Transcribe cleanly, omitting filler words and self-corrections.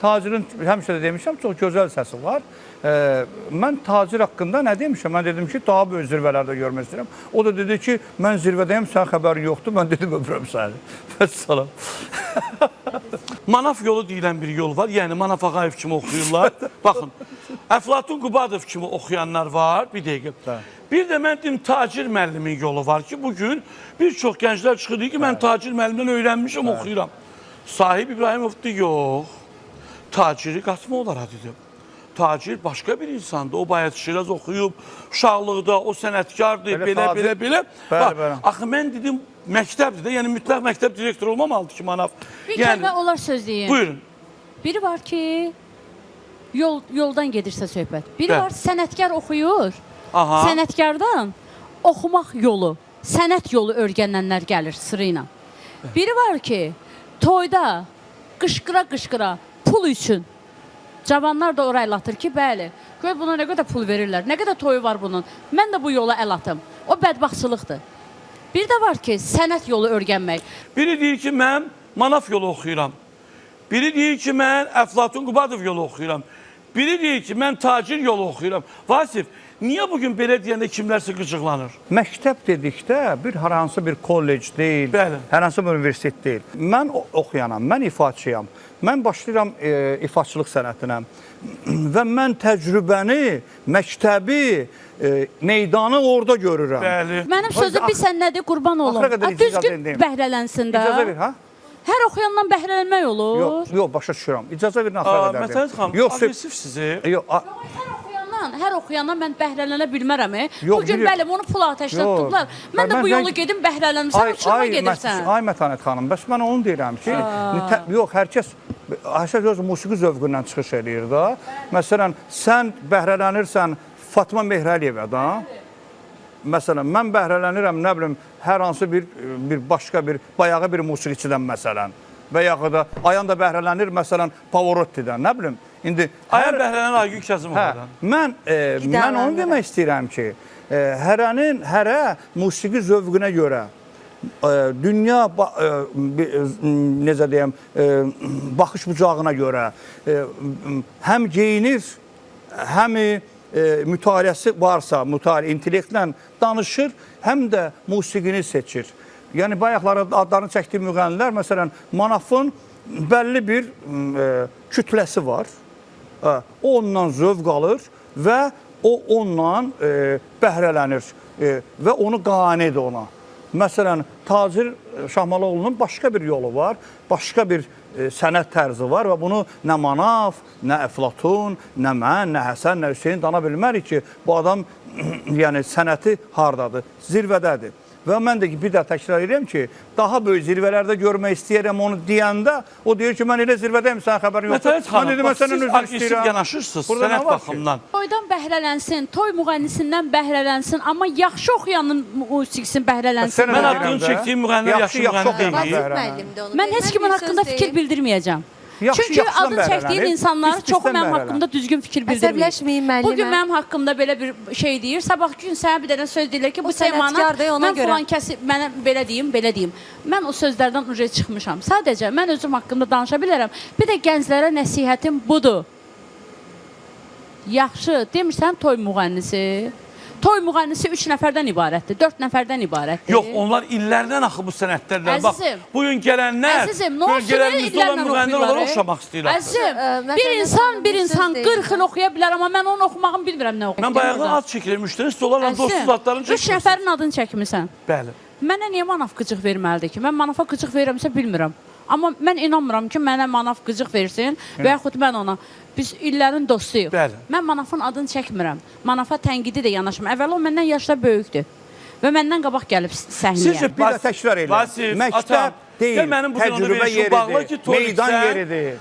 Tacirin həmişə də demişəm, çox gözəl səsi var. Mən tacir haqqında nə demişəm? Mən dedim ki, daha böyük zirvələrdə görmək istəyirəm. O da dedi ki, mən zirvədəyim, sən xəbərin yoxdur. Mən dedim, öpürəm səni. Vəssalam. Manaf yolu deyilən bir yol var. Yəni Manaf Ağayev kimi oxuyurlar. Baxın, Əflatun Qubadov kimi oxuyanlar var. Bir dəqiqə. Bir də mən deyim, Tacir müəllimin yolu var ki, bugün bir çox gənclər çıxır ki, mən Tacir müəllimdən öyrənmişəm, oxuyuram. Sahib İbrahimov da yox. Taciri qatma olaraq dedim. Tacir başqa bir insandır. O Bayat Şiraz oxuyub, uşaqlıqda, o sənətkardır, belə. Axı mən dedim, məktəbdir də, yəni mütləq məktəb direktoru olmamalıdır ki, Manaf. Bir kəlmə olar söz deyim. Buyurun. Biri var ki, yoldan gedirsə söhbət. Biri var, sənətkar oxuyur. Sənətkardan oxumaq yolu, sənət yolu öyrənənlər gəlir sırı ilə. Biri var ki, toyda qışqıra-qışqıra pul üçün cavanlar da oraya atır ki, bəli, gör buna nə qədər pul verirlər, nə qədər toyu var bunun, mən də bu yola əl atım. O bədbaxtçılıqdır. Bir də var ki, sənət yolu öyrənmək. Biri deyir ki, mən Manaf yolu oxuyuram. Biri deyir ki, mən Əflatun Qubadov yolu oxuyuram. Biri deyir ki, mən Tacir yolu oxuyuram. Vasif, niyə bugün belə deyəndə kimlərsə qıcıqlanır? Məktəb dedikdə bir hansı bir kollec deyil, hər hansı bir universitet deyil. Mən oxuyanam, mən ifaçıyam. Mən başlayıram ifaçılıq sənətinə və mən təcrübəni, məktəbi, meydanı orada görürəm. Mənim sözü bir sən nədir, qurban olum. Düzgün bəhrələnsin də. İcazə ver, ha? Hər oxuyandan bəhrələnmək olur. Yox, başa düşürəm. İcazə verin, axıra qədər. Məsələn xanım, agresif sizi. Hər oxuyandan mən bəhrələnə bilmərəm. Bugün bəli, onu pul ateşlə tutublar. Mən də bu yolu gedim bəhrələnəm. Sən uçurma gedirsən. Ay Mətanət xanım, bəs mən onu deyirəm ki, yox, hər kəs öz musiqi zövqündən çıxış edir da. Məsələn, sən bəhrələnirsən Fatma Mehrəliyevə da. Məsələn, mən bəhrələnirəm, nə bilim, hər hansı bir başqa bir, bayağı bir musiqiçidən məsələn. Və yaxud da Ayan da bəhrələnir, məsələn, Pavarottidən, nə bilim. Ayan bəhrələnir Aygün Kazımovadan. Mən onu demək istəyirəm ki, hərə musiqi zövqünə görə, dünya, necə deyəm, baxış bucağına görə həm geyinir, həm mütaliəsi varsa, intellektlə danışır, həm də musiqini seçir. Yəni, bayaqları adlarını çəkdiyi müğənnilər, məsələn, Manafın bəlli bir kütləsi var. O ondan zövq alır və o ondan bəhrələnir və onu qane edir ona. Məsələn, Tacir Şahmalıoğlunun başqa bir yolu var, başqa bir sənət tərzi var və bunu nə Manaf, nə Əflatun, nə mən, nə Həsən, nə Hüseyin dana bilmərik ki, bu adam sənəti hardadır, zirvədədir. Və mən də bir də təkrar edirəm ki, daha böyük zirvələrdə görmək istəyirəm onu deyəndə, o deyir ki, mən elə zirvədəyim, sən xəbərin yoxdur. Mətələt xanım, bax, siz agresif yanaşırsınız sənət baxımdan. Toydan bəhrələnsin, toy müğənnisindən bəhrələnsin, amma yaxşı oxuyanın musiqisini bəhrələnsin. Mən adını çəkdiyim müğənnilər yaxşı müğənni deyil. Mən heç kimin haqqında fikir bildirməyəcəm. Çünki adını çəkdiyin insanlar çoxu mənim haqqımda düzgün fikir bildirməyir. Əsəbləşməyin müəllimə. Bugün mənim haqqımda belə bir şey deyir, sabah gün sənə bir dənə söz deyirlər ki, bu temanı mən falan kəsib, mənə belə deyim. Mən o sözlərdən uca çıxmışam. Sadəcə mən özüm haqqında danışa bilərəm. Bir də gənclərə nəsihətim budur. Yaxşı, demirsən toy müğənnisi. Toy müğənnisi 3 nəfərdən ibarətdir, 4 nəfərdən ibarətdir. Yox, onlar illərdən axı bu sənətlərdən. Əzizim. Bax, bugün gələnlər bölgələrimizdə olan müğənnilər olaraq oxşamaq istəyirlər. Əzizim, bir insan 40 il oxuya bilər, amma mən onu oxumağını bilmirəm nə oxuyum. Mən bayaqdan ad çəkilir, müştəris də onlarla dostsuz adlarını çəkirsən. 3 nəfərin adını çəkmirsən. Bəli. Mənə niyə Manaf qıcıq verməlidir ki? Mən Manafa qıcıq verirəmsə bilmirəm. Amma mən inanmıram ki, mənə Manaf qıcıq versin və yaxud mən ona. Biz illərin dostuyuq. Mən Manafın adını çəkmirəm. Manafa tənqidi də yanaşmır. Əvvəla o məndən yaşda böyükdür. Və məndən qabaq gəlib səhnəyə. Sizcə bir də təkrar edin. Məktəb deyil, təcrübə yeridir, meydan yeridir.